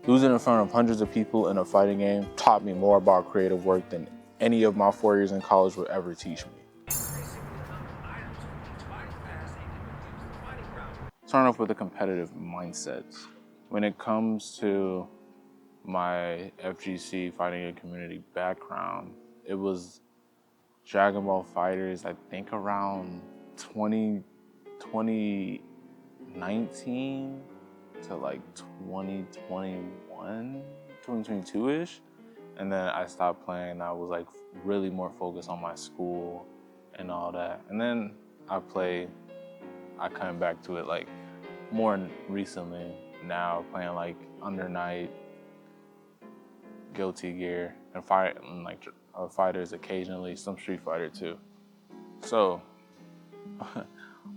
Losing in front of hundreds of people in a fighting game taught me more about creative work than any of my 4 years in college would ever teach me. Start off with a competitive mindset. When it comes to my FGC fighting and community background, it was Dragon Ball Fighters, I think around 2019 to like 2021, 2022-ish. And then I stopped playing. I was like really more focused on my school and all that. And then I come back to it like more recently now, playing like Under Night, Guilty Gear, and like fighters occasionally, some Street Fighter too. So,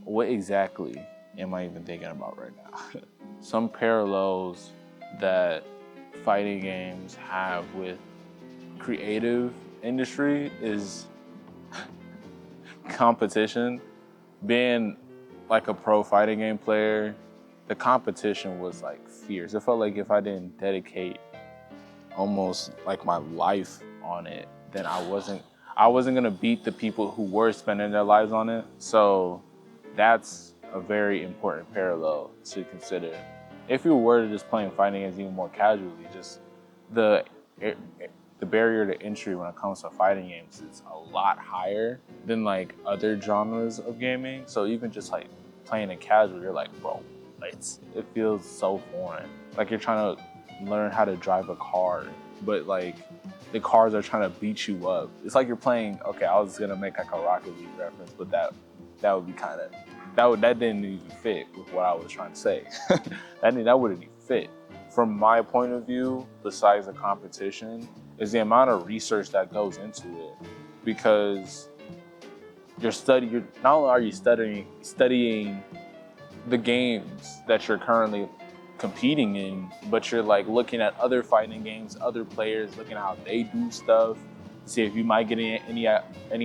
what exactly am I even thinking about right now? Some parallels that fighting games have with creative industry is competition. Being like a pro fighting game player, the competition was like fierce. It felt like if I didn't dedicate almost like my life on it, then I wasn't gonna beat the people who were spending their lives on it. So that's a very important parallel to consider. If you were to just playing fighting games even more casually, just the barrier to entry when it comes to fighting games is a lot higher than like other genres of gaming. So even just like playing it casual, you're like, bro, it feels so foreign. Like you're trying to learn how to drive a car, but like the cars are trying to beat you up. It's like you're playing, okay, I was gonna make like a Rocket League reference, but that would be kind of, that didn't even fit with what I was trying to say. that wouldn't even fit. From my point of view, besides the competition, is the amount of research that goes into it. Because not only are you studying the games that you're currently competing in, but you're like looking at other fighting games, other players, looking at how they do stuff, see if you might get any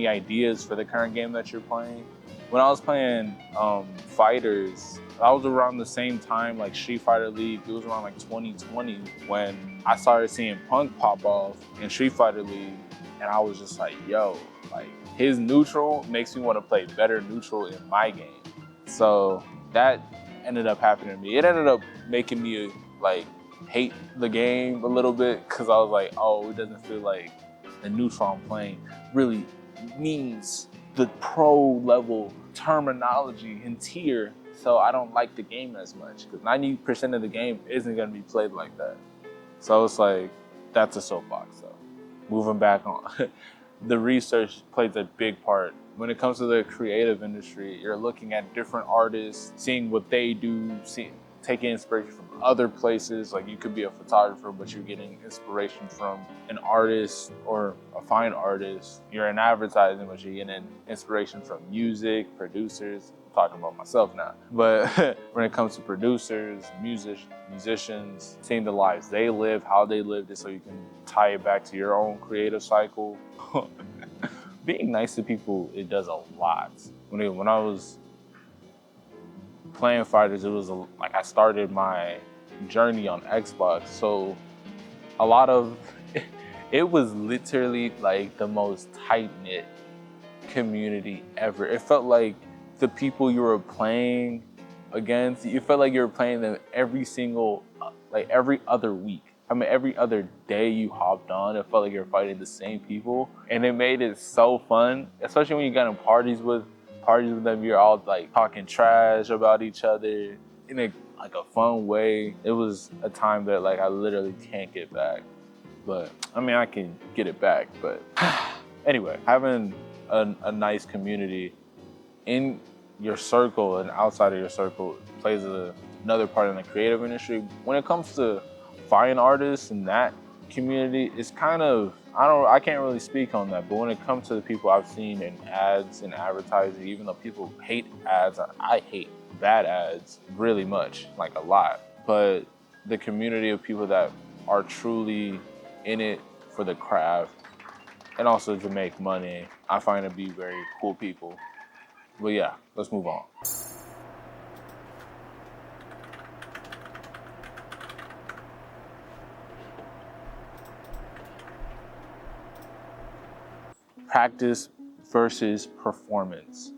ideas for the current game that you're playing. When I was playing fighters, I was around the same time like Street Fighter League. It was around like 2020 when I started seeing Punk pop off in Street Fighter League, and I was just like, yo, like his neutral makes me want to play better neutral in my game. So that ended up happening to me. It ended up making me like hate the game a little bit, because I was like, oh, it doesn't feel like the neutral I'm playing really means the pro level terminology and tier, so I don't like the game as much, because 90% of the game isn't going to be played like that. So it's like, that's a soapbox though. Moving back on. The research plays a big part. When it comes to the creative industry, you're looking at different artists, seeing what they do, taking inspiration from other places. Like you could be a photographer, but you're getting inspiration from an artist or a fine artist. You're in advertising, but you're getting inspiration from music, producers. I'm talking about myself now. But when it comes to producers, musicians, seeing the lives they live, how they lived it, so you can tie it back to your own creative cycle. Being nice to people, it does a lot. When I was playing fighters, it was like I started my journey on Xbox, so a lot of it was literally like the most tight-knit community ever. It felt like the people you were playing against, you felt like you were playing them every other week. I mean, every other day you hopped on, it felt like you were fighting the same people, and it made it so fun, especially when you got in parties with them. You're all like talking trash about each other in a fun way. It was a time that like I literally can't get back, but I mean I can get it back. But anyway, having a nice community in your circle and outside of your circle plays another part in the creative industry. When it comes to fine artists and that community, it's kind of, I can't really speak on that, but when it comes to the people I've seen in ads and advertising, even though people hate ads, I hate bad ads really much, like a lot. But the community of people that are truly in it for the craft and also to make money, I find to be very cool people. But yeah, let's move on. Practice versus performance.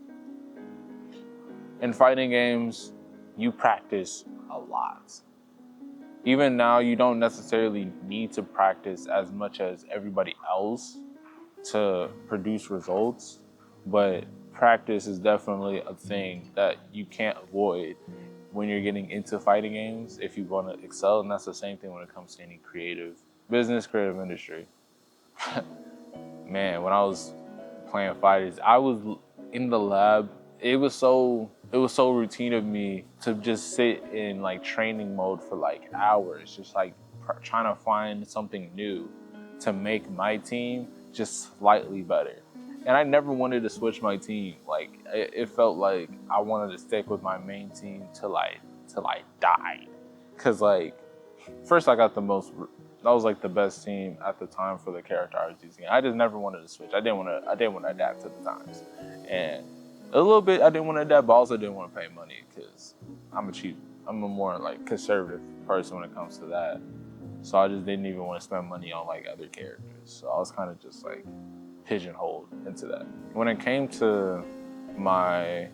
In fighting games, you practice a lot. Even now, you don't necessarily need to practice as much as everybody else to produce results, but practice is definitely a thing that you can't avoid when you're getting into fighting games if you want to excel. And that's the same thing when it comes to any creative business, creative industry. Man, when I was playing fighters, I was in the lab. It was so routine of me to just sit in like training mode for like hours, just like trying to find something new to make my team just slightly better. And I never wanted to switch my team. Like it felt like I wanted to stick with my main team till I died. Cause like first I got that was like the best team at the time for the character I was using. I just never wanted to switch. I didn't want to adapt to the times. And a little bit I didn't want to adapt, but also didn't want to pay money because I'm a more like conservative person when it comes to that. So I just didn't even want to spend money on like other characters. So I was kind of just like pigeonholed into that. When it came to my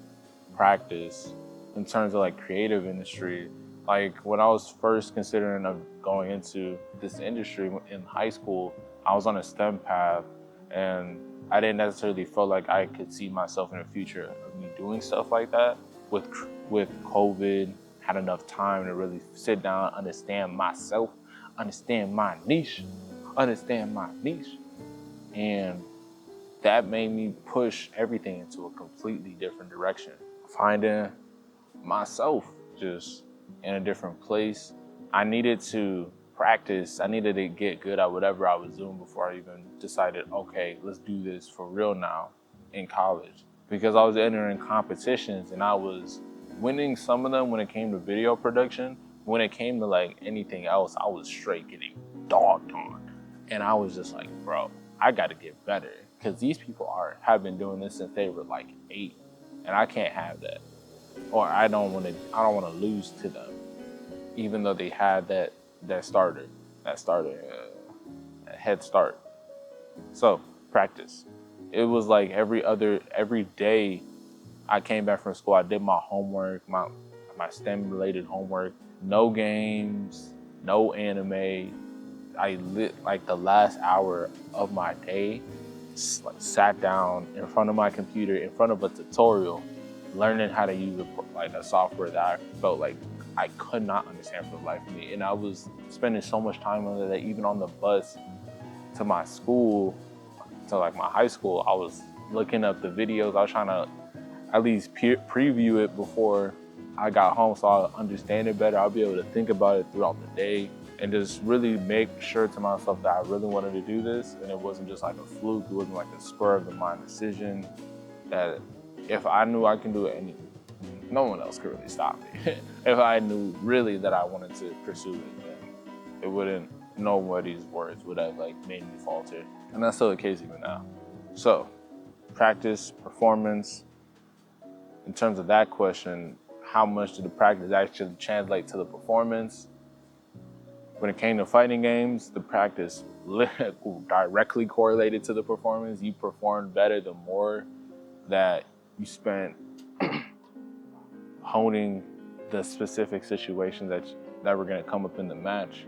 practice in terms of like creative industry, like when I was first considering of going into this industry in high school, I was on a STEM path and I didn't necessarily feel like I could see myself in the future of me doing stuff like that. With COVID, had enough time to really sit down, understand myself, understand my niche, and that made me push everything into a completely different direction. Finding myself just in a different place. I needed to practice. I needed to get good at whatever I was doing before I even decided, okay, let's do this for real now in college. Because I was entering competitions and I was winning some of them when it came to video production. When it came to like anything else, I was straight getting dogged on. And I was just like, bro, I gotta get better. Because these people have been doing this since they were like 8. And I can't have that. Or I don't want to lose to them, even though they had that head start. So practice. It was like every day I came back from school, I did my homework, my STEM related homework, no games, no anime. I lit like the last hour of my day, sat down in front of my computer, in front of a tutorial, learning how to use a software that I felt like I could not understand for the life of me. And I was spending so much time on that, even on the bus to my school, to like my high school, I was looking up the videos. I was trying to at least preview it before I got home so I'll understand it better. I'll be able to think about it throughout the day and just really make sure to myself that I really wanted to do this. And it wasn't just like a fluke. It wasn't like a spur of the mind decision that if I knew I can do it, no one else could really stop me. If I knew really that I wanted to pursue it, then it wouldn't, nobody's words would have like made me falter. And that's still the case even now. So practice, performance. In terms of that question, how much did the practice actually translate to the performance? When it came to fighting games, the practice directly correlated to the performance. You performed better the more that you spent honing the specific situations that were going to come up in the match,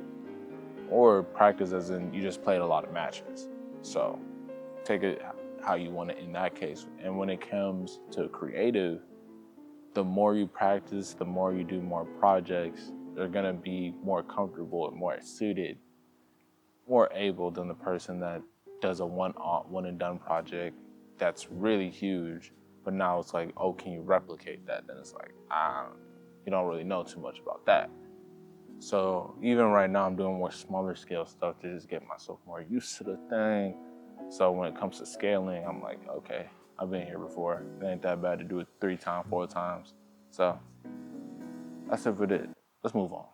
or practice as in you just played a lot of matches. So take it how you want it in that case. And when it comes to creative, the more you practice, the more you do more projects, they're going to be more comfortable and more suited, more able than the person that does a one and done project that's really huge. But now it's like, oh, can you replicate that? Then it's like, you don't really know too much about that. So even right now, I'm doing more smaller scale stuff to just get myself more used to the thing. So when it comes to scaling, I'm like, okay, I've been here before. It ain't that bad to do it 3 times, 4 times. So that's it for it. Let's move on.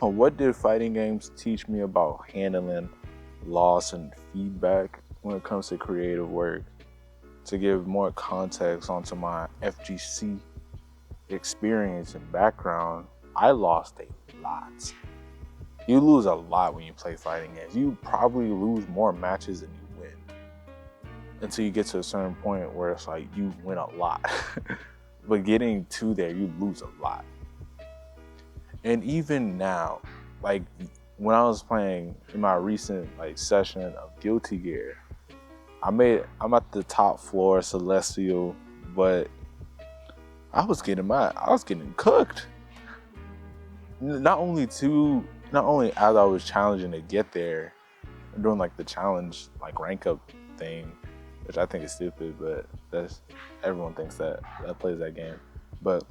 What did fighting games teach me about handling loss and feedback when it comes to creative work? To give more context onto my FGC experience and background, I lost a lot. You lose a lot when you play fighting games. You probably lose more matches than you win until you get to a certain point where it's like you win a lot. But getting to there, you lose a lot. And even now, like when I was playing in my recent like session of Guilty Gear, I'm at the top floor, Celestial, but I was getting cooked. Not only as I was challenging to get there, doing like the challenge like rank up thing, which I think is stupid, but everyone thinks that plays that game. But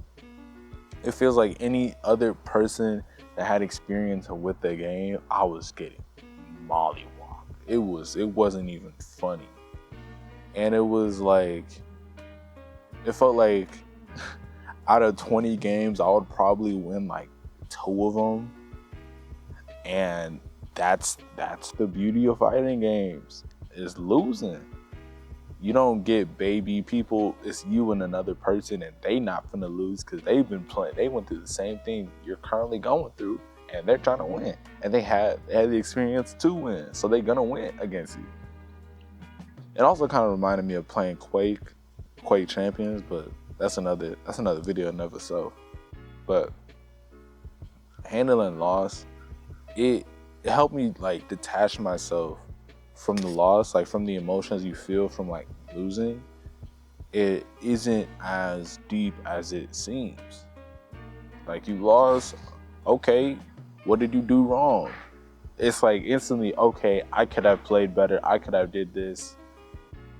it feels like any other person that had experience with the game, I was getting mollywopped. It wasn't even funny. And it felt like out of 20 games, I would probably win like 2 of them. And that's the beauty of fighting games, is losing. You don't get baby people, it's you and another person, and they not finna lose because they've been playing. They went through the same thing you're currently going through, and they're trying to win. And they had the experience to win, so they're gonna win against you. It also kind of reminded me of playing Quake Champions, but that's another video in of itself. But handling loss, it helped me like detach myself from the loss, like from the emotions you feel from like losing. It isn't as deep as it seems. Like you lost, okay, what did you do wrong? It's like instantly, okay, I could have played better, I could have did this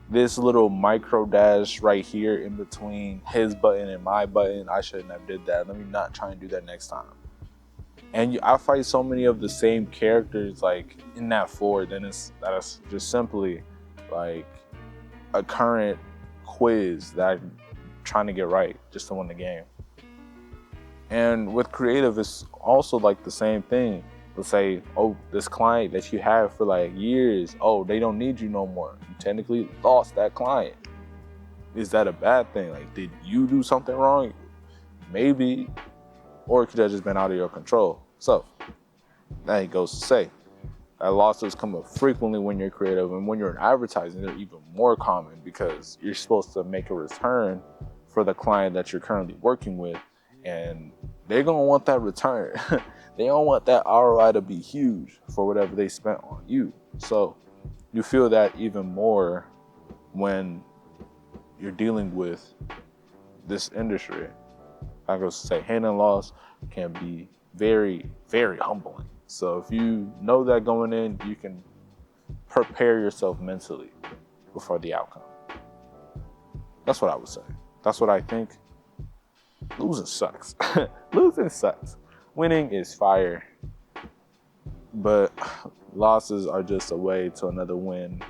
little micro dash right here in between his button and my button, I shouldn't have did that. Let me not try and do that next time. And I fight so many of the same characters like in that floor, then that's just simply like a current quiz that I'm trying to get right just to win the game. And with creative, it's also like the same thing. Let's say, oh, this client that you have for like years, oh, they don't need you no more. You technically lost that client. Is that a bad thing? Like, did you do something wrong? Maybe. Or it could have just been out of your control. So, now he goes to say, that losses come up frequently when you're creative, and when you're in advertising, they're even more common because you're supposed to make a return for the client that you're currently working with, and they're gonna want that return. They don't want that ROI to be huge for whatever they spent on you. So you feel that even more when you're dealing with this industry. I go say handling loss can be very, very humbling. So if you know that going in, you can prepare yourself mentally before the outcome. That's what I would say. That's what I think. Losing sucks. Losing sucks. Winning is fire. But losses are just a way to another win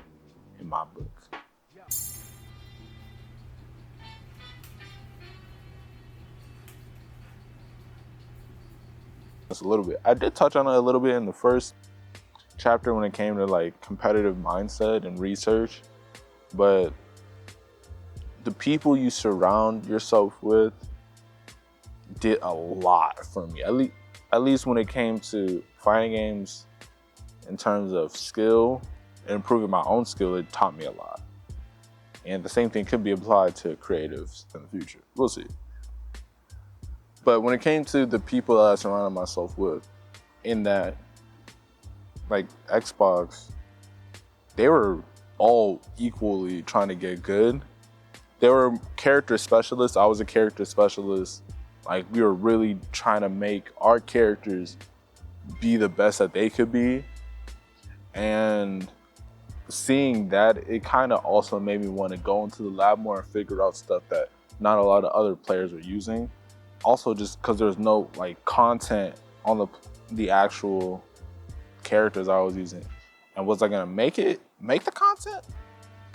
in my book. Just a little bit. I did touch on it a little bit in the first chapter when it came to like competitive mindset and research, but the people you surround yourself with did a lot for me. At least when it came to fighting games, in terms of skill and improving my own skill, it taught me a lot. And the same thing could be applied to creatives in the future. We'll see. But when it came to the people that I surrounded myself with, in that, like Xbox, they were all equally trying to get good. They were character specialists. I was a character specialist. Like, we were really trying to make our characters be the best that they could be. And seeing that, it kind of also made me want to go into the lab more and figure out stuff that not a lot of other players were using. Also, just because there's no like content on the actual characters I was using. And was I gonna make the content?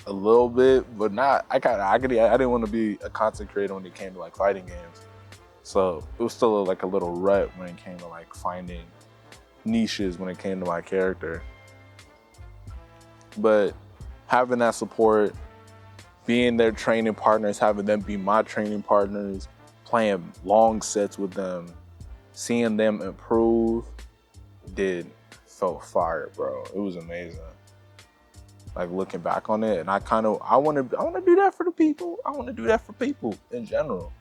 A little bit, but not. I didn't want to be a content creator when it came to like fighting games. So it was still like a little rut when it came to like finding niches when it came to my character. But having that support, being their training partners, having them be my training partners, playing long sets with them, seeing them improve, felt fire, bro. It was amazing. Like looking back on it, and I want to do that for the people. I want to do that for people in general.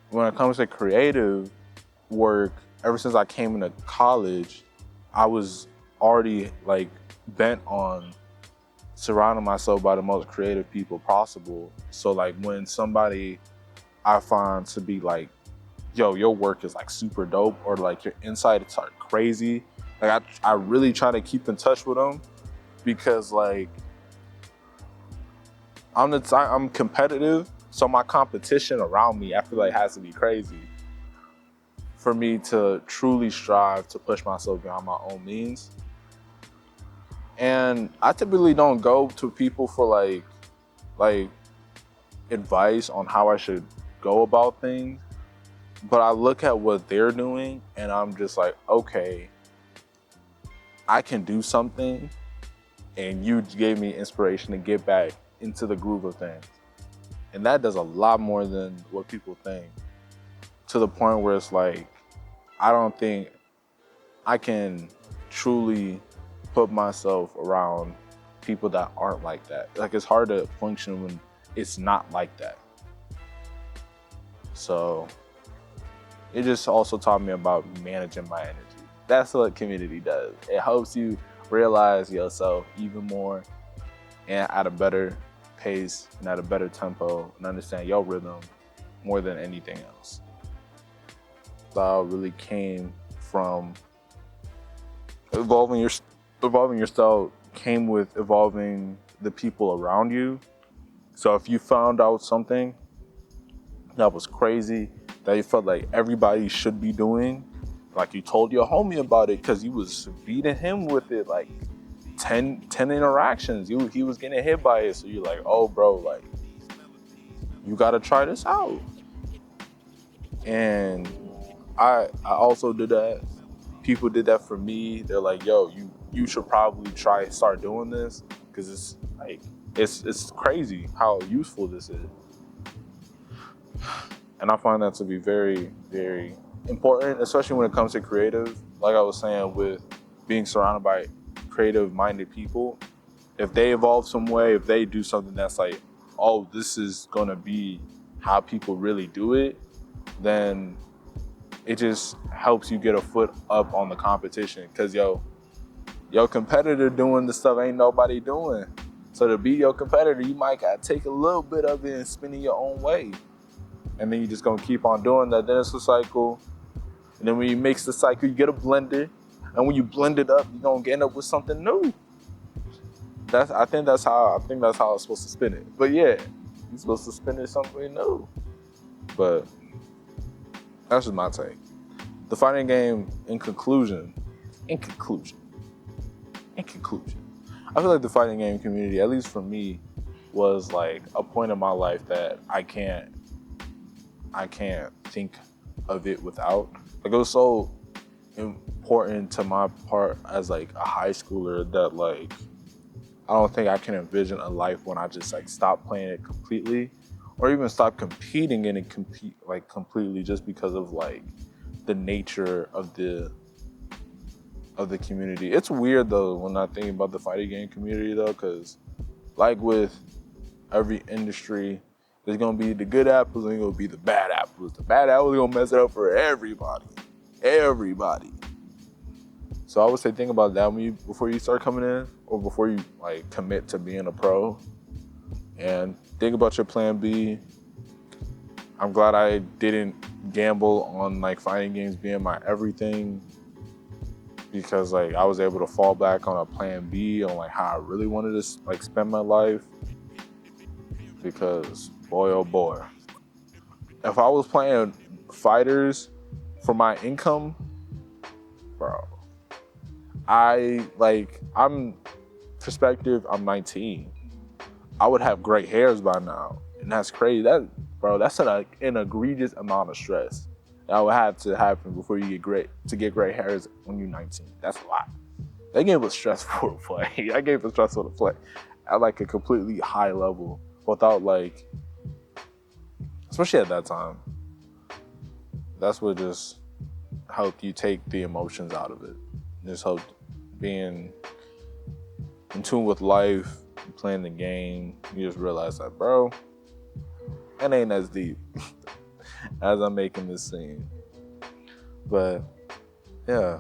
When it comes to creative work, ever since I came into college, I was already like bent on surrounding myself by the most creative people possible. So like when somebody I find to be like, yo, your work is like super dope, or like your insights are crazy, like I really try to keep in touch with them, because like I'm competitive, so my competition around me, I feel like has to be crazy for me to truly strive to push myself beyond my own means. And I typically don't go to people for like advice on how I should go about things, but I look at what they're doing and I'm just like, okay, I can do something, and you gave me inspiration to get back into the groove of things. And that does a lot more than what people think, to the point where it's like, I don't think I can truly put myself around people that aren't like that. Like, it's hard to function when it's not like that. So it just also taught me about managing my energy. That's what community does. It helps you realize yourself even more, and at a better pace and at a better tempo, and understand your rhythm more than anything else. Style really came from evolving your style came with evolving the people around you. So if you found out something that was crazy, that you felt like everybody should be doing, like you told your homie about it because you was beating him with it like 10 interactions. He was getting hit by it. So you're like, oh bro, like you gotta try this out. And I also did that. People did that for me. They're like, yo, you should probably start doing this, because it's like it's crazy how useful this is. And I find that to be very, very important, especially when it comes to creative. Like I was saying, with being surrounded by creative-minded people, if they evolve some way, if they do something that's like, oh, this is gonna be how people really do it, then it just helps you get a foot up on the competition. Cause your competitor doing the stuff ain't nobody doing. So to be your competitor, you might gotta take a little bit of it and spin it your own way. And then you just gonna keep on doing that. Then it's a cycle. And then when you mix the cycle, you get a blender. And when you blend it up, you're gonna end up with something new. I think that's how it's supposed to spin it. But yeah, you're supposed to spin it something new. But that's just my take. The fighting game, in conclusion, I feel like the fighting game community, at least for me, was like a point in my life that I can't think of it without. Like, it was so important to my part as like a high schooler that like I don't think I can envision a life when I just like stop playing it completely, or even stop competing in it completely, just because of like the nature of the community. It's weird though when I think about the fighting game community though, because like with every industry, there's gonna be the good apples and there's gonna be the bad apples. The bad apples are gonna mess it up for everybody. So I would say think about that before you start coming in, or before you like commit to being a pro. And think about your plan B. I'm glad I didn't gamble on like fighting games being my everything, because like I was able to fall back on a plan B on like how I really wanted to like spend my life. Because boy, oh boy, if I was playing fighters for my income, bro, I'm 19. I would have gray hairs by now, and that's crazy. That's an egregious amount of stress that would have to happen before you get gray hairs when you're 19. That's a lot. That game was stressful to play. That game was stressful to play at like a completely high level without like, especially at that time. that's what just helped you take the emotions out of it. Just helped being in tune with life, playing the game. You just realize that, bro, it ain't as deep as I'm making this seem. But yeah,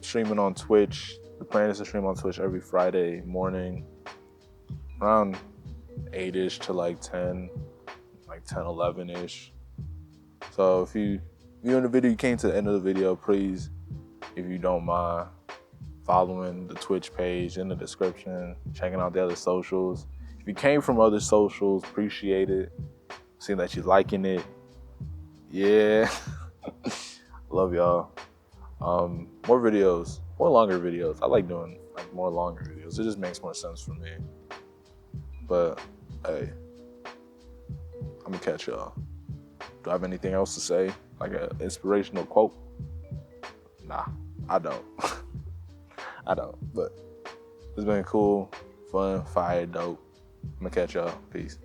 streaming on Twitch. The plan is to stream on Twitch every Friday morning, around 8-ish to like 10, 11-ish. So if you're in the video, you came to the end of the video, please, if you don't mind, following the Twitch page in the description, checking out the other socials. If you came from other socials, appreciate it. Seeing that you're liking it. Yeah. Love y'all. More videos, more longer videos. I like doing like more longer videos. It just makes more sense for me. But hey, I'm gonna catch y'all. Do I have anything else to say? Like an inspirational quote? Nah, I don't. I don't. But it's been cool, fun, fire, dope. I'm gonna catch y'all. Peace.